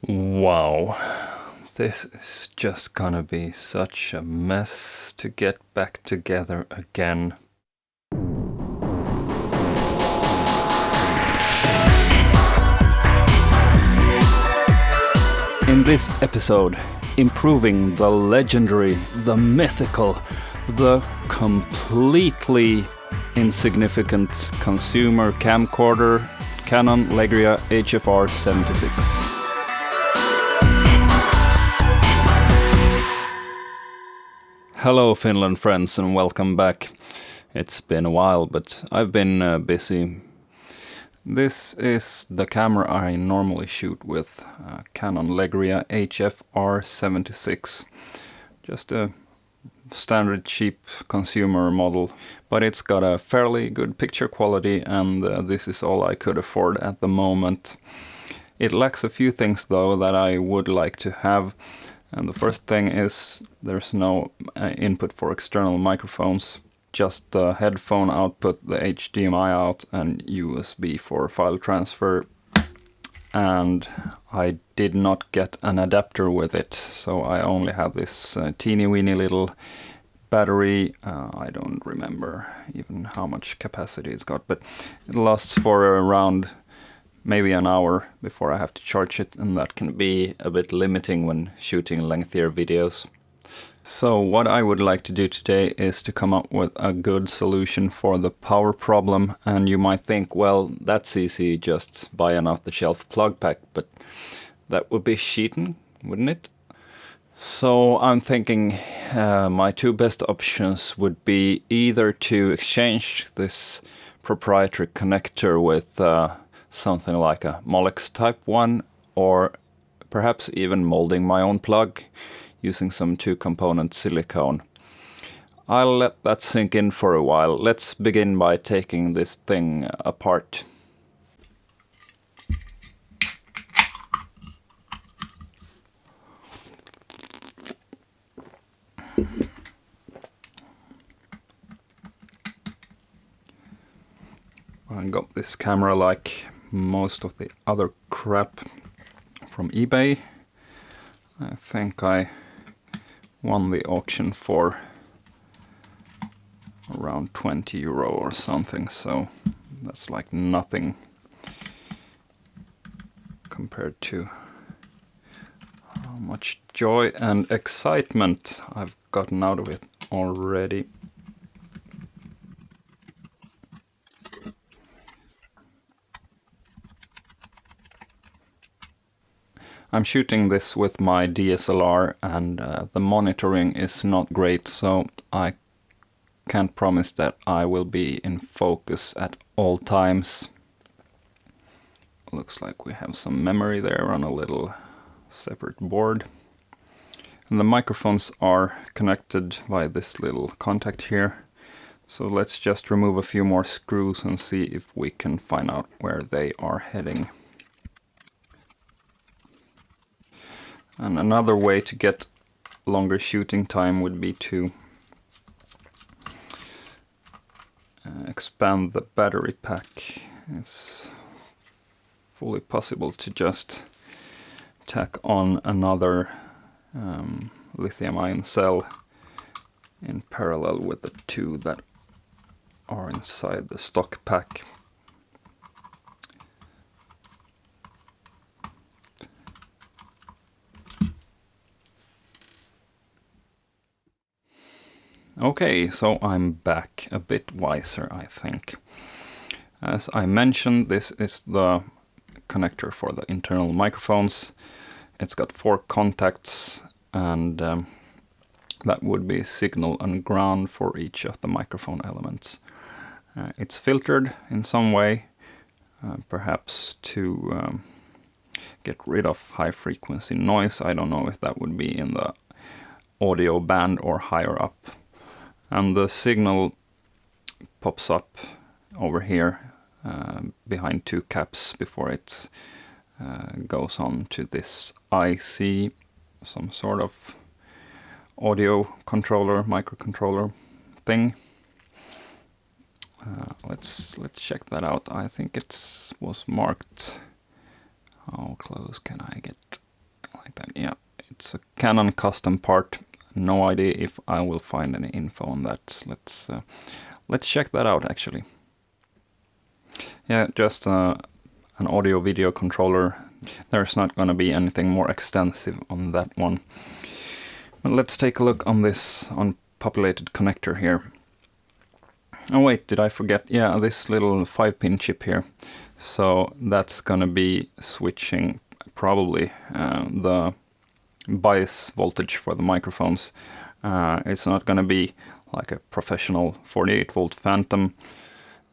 Wow, this is just gonna be such a mess to get back together again. In this episode, improving the legendary, the mythical, the completely insignificant consumer camcorder Canon Legria HF R76. Hello Finland friends and welcome back. It's been a while, but I've been busy. This is the camera I normally shoot with, Canon Legria HF R76. Just a standard cheap consumer model, but it's got a fairly good picture quality and this is all I could afford at the moment. It lacks a few things though that I would like to have. And the first thing is there's no input for external microphones, just the headphone output, the HDMI out and USB for file transfer. And I did not get an adapter with it, so I only have this teeny weeny little battery. I don't remember even how much capacity it's got, but it lasts for around maybe an hour before I have to charge it, and that can be a bit limiting when shooting lengthier videos. So what I would like to do today is to come up with a good solution for the power problem, and you might think, well, that's easy, just buy an off-the-shelf plug pack, but that would be cheating, wouldn't it? So I'm thinking my two best options would be either to exchange this proprietary connector with something like a Molex Type 1, or perhaps even molding my own plug using some two-component silicone. I'll let that sink in for a while. Let's begin by taking this thing apart. I got this camera like most of the other crap from eBay. I think I won the auction for around €20 or something, so that's like nothing compared to how much joy and excitement I've gotten out of it already. I'm shooting this with my DSLR and the monitoring is not great, so I can't promise that I will be in focus at all times. Looks like we have some memory there on a little separate board. And the microphones are connected by this little contact here. So let's just remove a few more screws and see if we can find out where they are heading. And another way to get longer shooting time would be to expand the battery pack. It's fully possible to just tack on another lithium-ion cell in parallel with the two that are inside the stock pack. Okay, so I'm back a bit wiser, I think. As I mentioned, this is the connector for the internal microphones. It's got 4 contacts and that would be signal and ground for each of the microphone elements. It's filtered in some way, perhaps to get rid of high frequency noise. I don't know if that would be in the audio band or higher up. And the signal pops up over here behind 2 caps before it goes on to this IC, some sort of audio controller, microcontroller thing. Let's check that out. I think it was marked. How close can I get? yeah, it's a Canon custom part. No idea if I will find any info on that. Let's check that out actually. Yeah, just an audio video controller. There's not going to be anything more extensive on that one. But let's take a look on this unpopulated connector here. Oh wait, did I forget? Yeah, this little 5-pin chip here. So that's gonna be switching probably the bias voltage for the microphones. It's not gonna be like a professional 48-volt Phantom.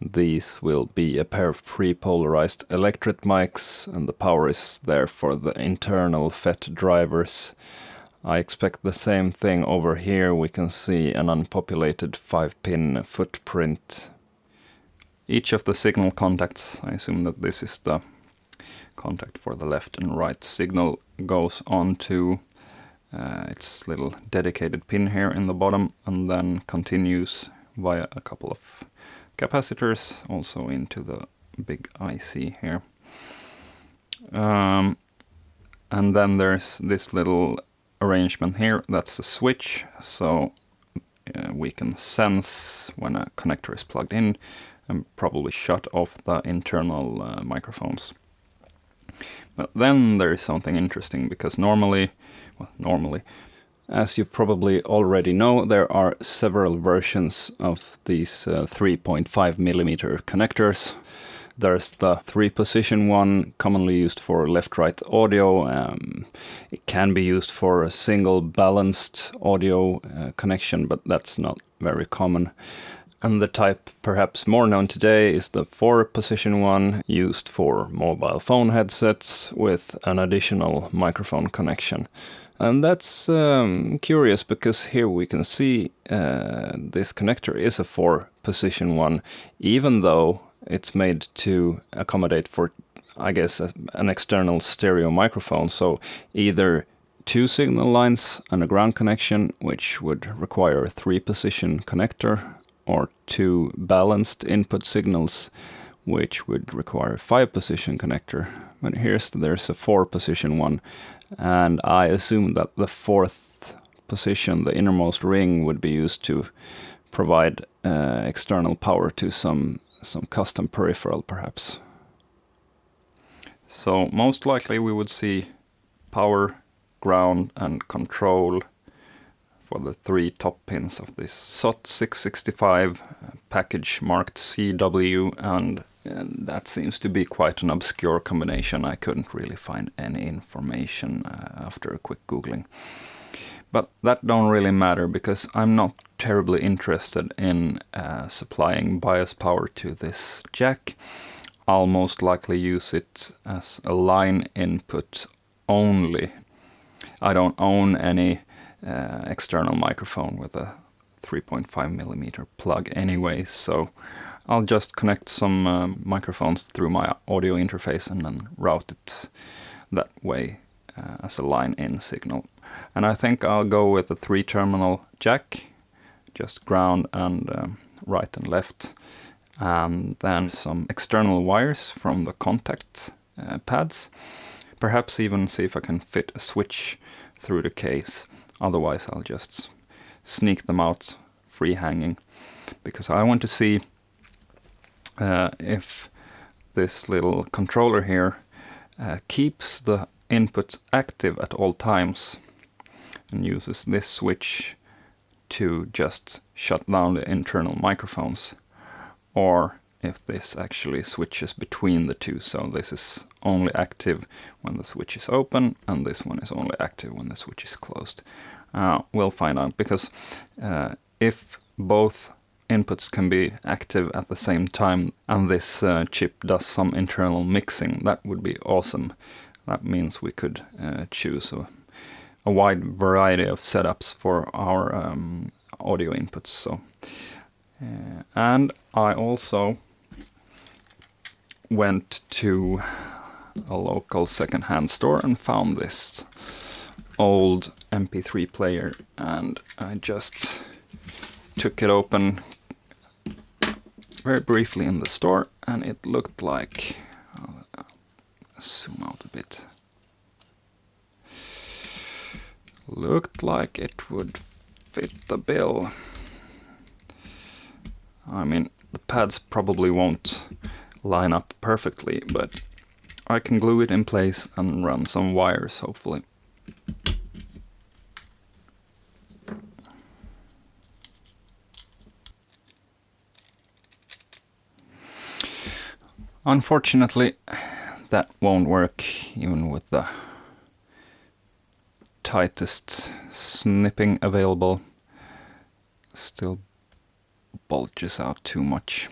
These will be a pair of pre-polarized electret mics, and the power is there for the internal FET drivers. I expect the same thing over here. We can see an unpopulated 5-pin footprint. Each of the signal contacts, I assume that this is the contact for the left and right signal, goes on to its little dedicated pin here in the bottom, and then continues via a couple of capacitors also into the big IC here. And then there's this little arrangement here, that's a switch, so we can sense when a connector is plugged in and probably shut off the internal microphones. But then there is something interesting, because normally, as you probably already know, there are several versions of these 3.5mm connectors. There's the 3-position one, commonly used for left-right audio. It can be used for a single balanced audio connection, but that's not very common. And the type perhaps more known today is the 4-position one, used for mobile phone headsets with an additional microphone connection. And that's curious, because here we can see this connector is a 4-position one, even though it's made to accommodate for, I guess, an external stereo microphone. So either 2 signal lines and a ground connection, which would require a 3-position connector, or 2 balanced input signals, which would require a 5-position connector. But there's a 4-position one, and I assume that the 4th position, the innermost ring, would be used to provide external power to some custom peripheral perhaps. So most likely we would see power, ground and control for the 3 top pins of this SOT 665 package marked CW, and that seems to be quite an obscure combination. I couldn't really find any information after a quick googling. But that don't really matter, because I'm not terribly interested in supplying bias power to this jack. I'll most likely use it as a line input only. I don't own any external microphone with a 3.5mm plug anyway, so I'll just connect some microphones through my audio interface and then route it that way as a line-in signal. And I think I'll go with a 3-terminal jack, just ground and right and left, and then some external wires from the contact pads. Perhaps even see if I can fit a switch through the case. Otherwise I'll just sneak them out free hanging, because I want to see if this little controller here keeps the input active at all times and uses this switch to just shut down the internal microphones, or if this actually switches between the two. So this is only active when the switch is open, and this one is only active when the switch is closed. We'll find out, because if both inputs can be active at the same time and this chip does some internal mixing, that would be awesome. That means we could choose a wide variety of setups for our audio inputs. So, and I also went to a local secondhand store and found this old MP3 player, and I just took it open very briefly in the store, and it looked like, I'll zoom out a bit. looked like it would fit the bill. I mean, the pads probably won't line up perfectly, but I can glue it in place and run some wires, hopefully. Unfortunately, that won't work even with the tightest snipping available. Still bulges out too much.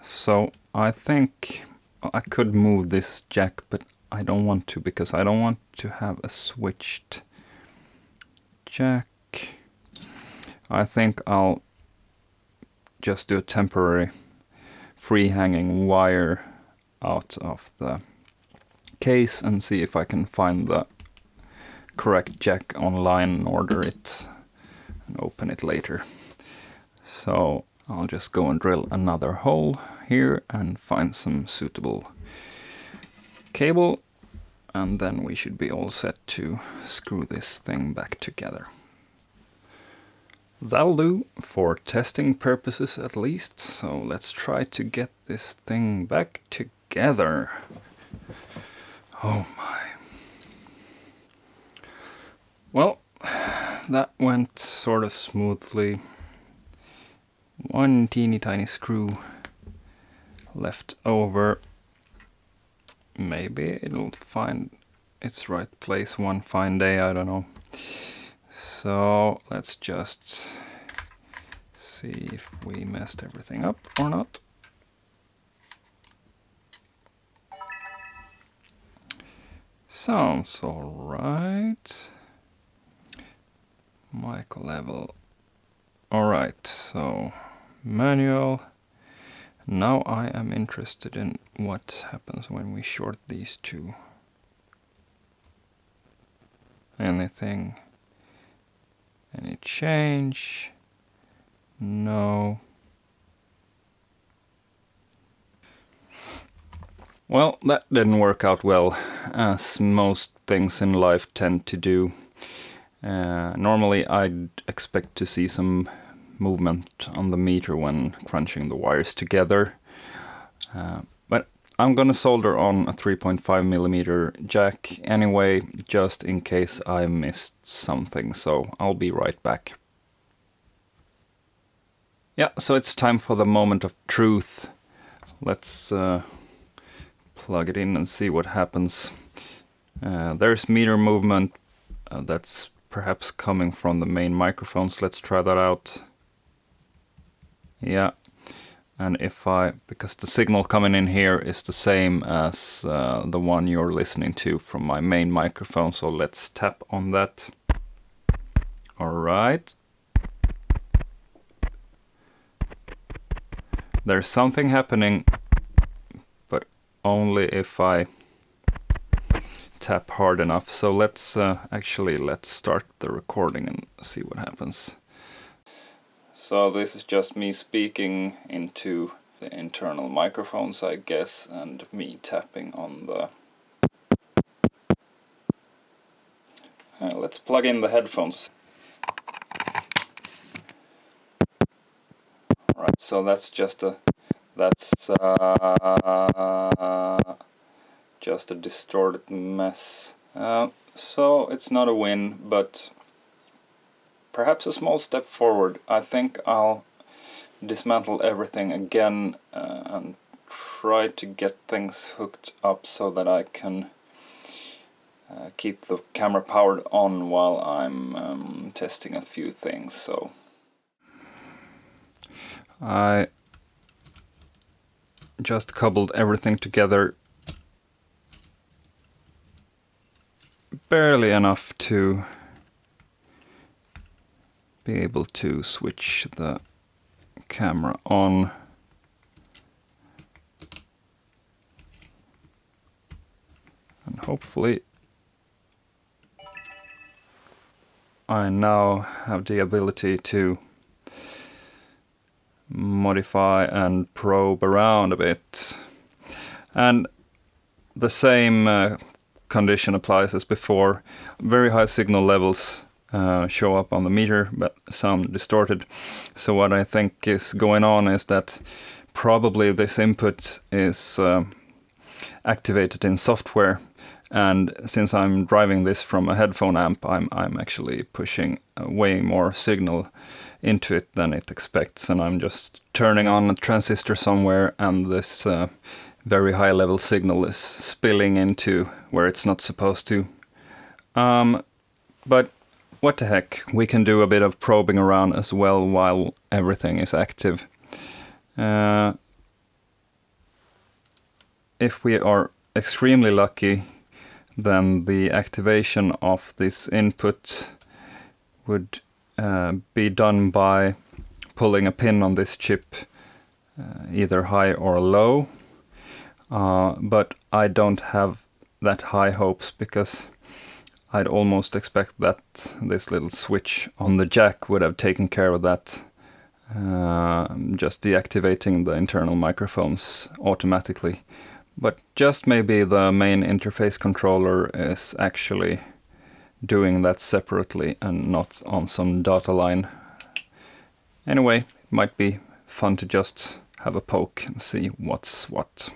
So I think I could move this jack, but I don't want to, because I don't want to have a switched jack. I think I'll just do a temporary free hanging wire out of the case and see if I can find the correct jack online and order it and open it later. So I'll just go and drill another hole here and find some suitable cable, and then we should be all set to screw this thing back together. That'll do for testing purposes at least, so let's try to get this thing back together. Oh my. Well, that went sort of smoothly. One teeny tiny screw left over. Maybe it'll find its right place one fine day, I don't know. So let's just see if we messed everything up or not. Sounds alright. Mic level. Alright, so manual. Now I am interested in what happens when we short these two. Anything? Any change? No. Well, that didn't work out well, as most things in life tend to do. Normally I'd expect to see some movement on the meter when crunching the wires together. But I'm gonna solder on a 3.5mm jack anyway, just in case I missed something, so I'll be right back. Yeah, so it's time for the moment of truth. Let's plug it in and see what happens. There's meter movement that's perhaps coming from the main microphones. Let's try that out. Yeah, and because the signal coming in here is the same as the one you're listening to from my main microphone, so let's tap on that. Alright. There's something happening, but only if I tap hard enough. So let's start the recording and see what happens. So this is just me speaking into the internal microphones, I guess, and me tapping on the... let's plug in the headphones. Alright, so that's just a distorted mess. So it's not a win, but perhaps a small step forward. I think I'll dismantle everything again and try to get things hooked up so that I can keep the camera powered on while I'm testing a few things. So I just cobbled everything together barely enough to be able to switch the camera on. And hopefully I now have the ability to modify and probe around a bit. And the same condition applies as before. Very high signal levels show up on the meter but sound distorted. So what I think is going on is that probably this input is activated in software, and since I'm driving this from a headphone amp, I'm actually pushing way more signal into it than it expects, and I'm just turning on a transistor somewhere, and this very high level signal is spilling into where it's not supposed to. But what the heck, we can do a bit of probing around as well while everything is active. If we are extremely lucky, then the activation of this input would be done by pulling a pin on this chip either high or low. But I don't have that high hopes, because I'd almost expect that this little switch on the jack would have taken care of that, just deactivating the internal microphones automatically. But just maybe the main interface controller is actually doing that separately and not on some data line. Anyway, it might be fun to just have a poke and see what's what.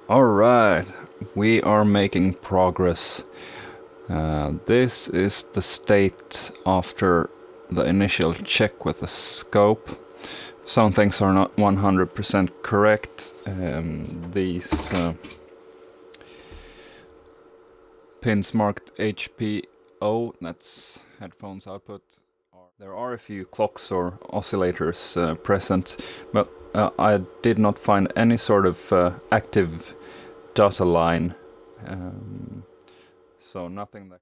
Alright, we are making progress. This is the state after the initial check with the scope. Some things are not 100% correct. These pins marked HPO, that's headphones output. There are a few clocks or oscillators present, but I did not find any sort of active data line, so nothing that...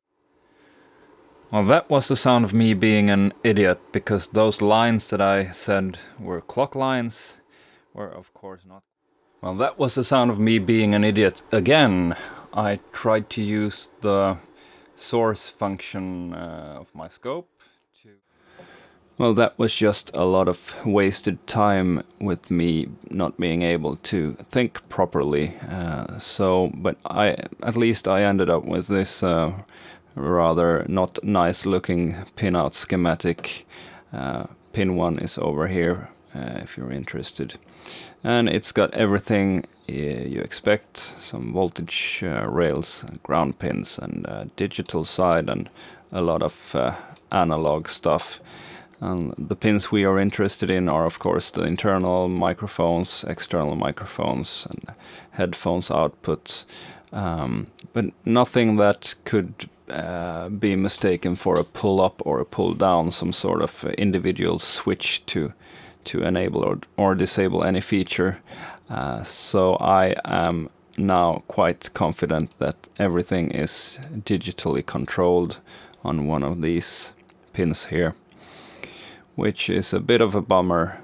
Well, that was the sound of me being an idiot, because those lines that I said were clock lines were of course not. Well, that was the sound of me being an idiot again. I tried to use the source function of my scope. Well, that was just a lot of wasted time with me not being able to think properly. But at least I ended up with this rather not nice looking pinout schematic. Pin 1 is over here, if you're interested. And it's got everything you expect: some voltage rails, ground pins, and digital side, and a lot of analog stuff. And the pins we are interested in are, of course, the internal microphones, external microphones, and headphones outputs. But nothing that could be mistaken for a pull-up or a pull-down, some sort of individual switch to enable or disable any feature. So I am now quite confident that everything is digitally controlled on one of these pins here, which is a bit of a bummer.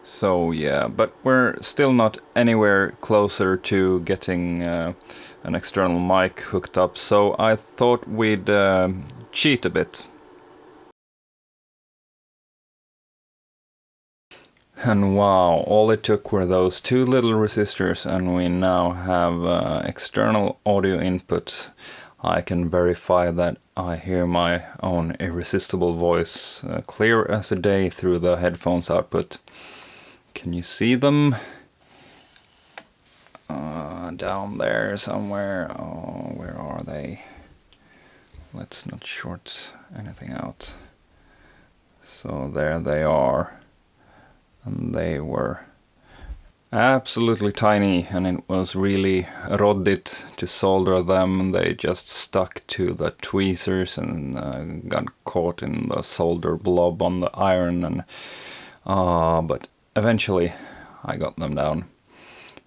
So yeah, but we're still not anywhere closer to getting an external mic hooked up, so I thought we'd cheat a bit. And wow, all it took were those two little resistors, and we now have external audio input. I can verify that I hear my own irresistible voice clear as a day through the headphones output. Can you see them? Down there somewhere. Oh, where are they? Let's not short anything out. So there they are. And they were absolutely tiny, and it was really råddigt to solder them. They just stuck to the tweezers and got caught in the solder blob on the iron. And but eventually I got them down.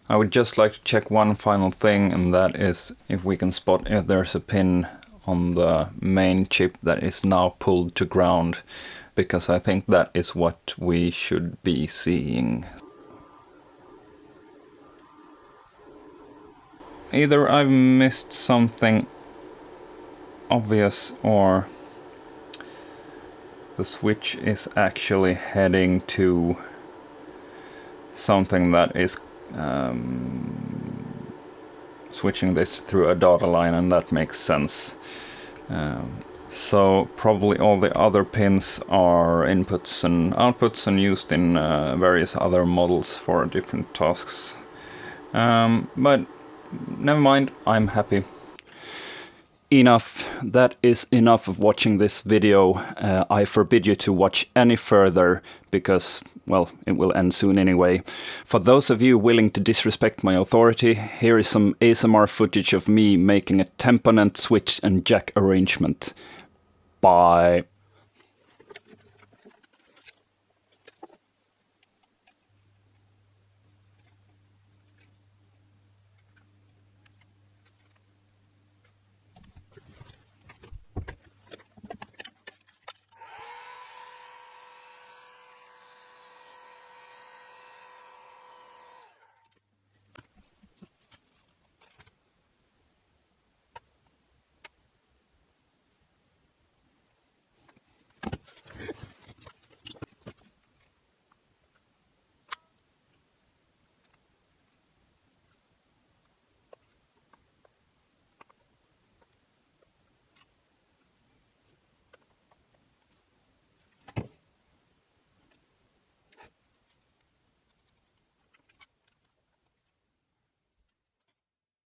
I would just like to check one final thing, and that is if we can spot if there's a pin on the main chip that is now pulled to ground, because I think that is what we should be seeing. Either I've missed something obvious, or the switch is actually heading to something that is switching this through a data line, and that makes sense. So probably all the other pins are inputs and outputs and used in various other models for different tasks. But never mind, I'm happy. Enough. That is enough of watching this video. I forbid you to watch any further because, well, it will end soon anyway. For those of you willing to disrespect my authority, here is some ASMR footage of me making a temperament switch and jack arrangement. Bye.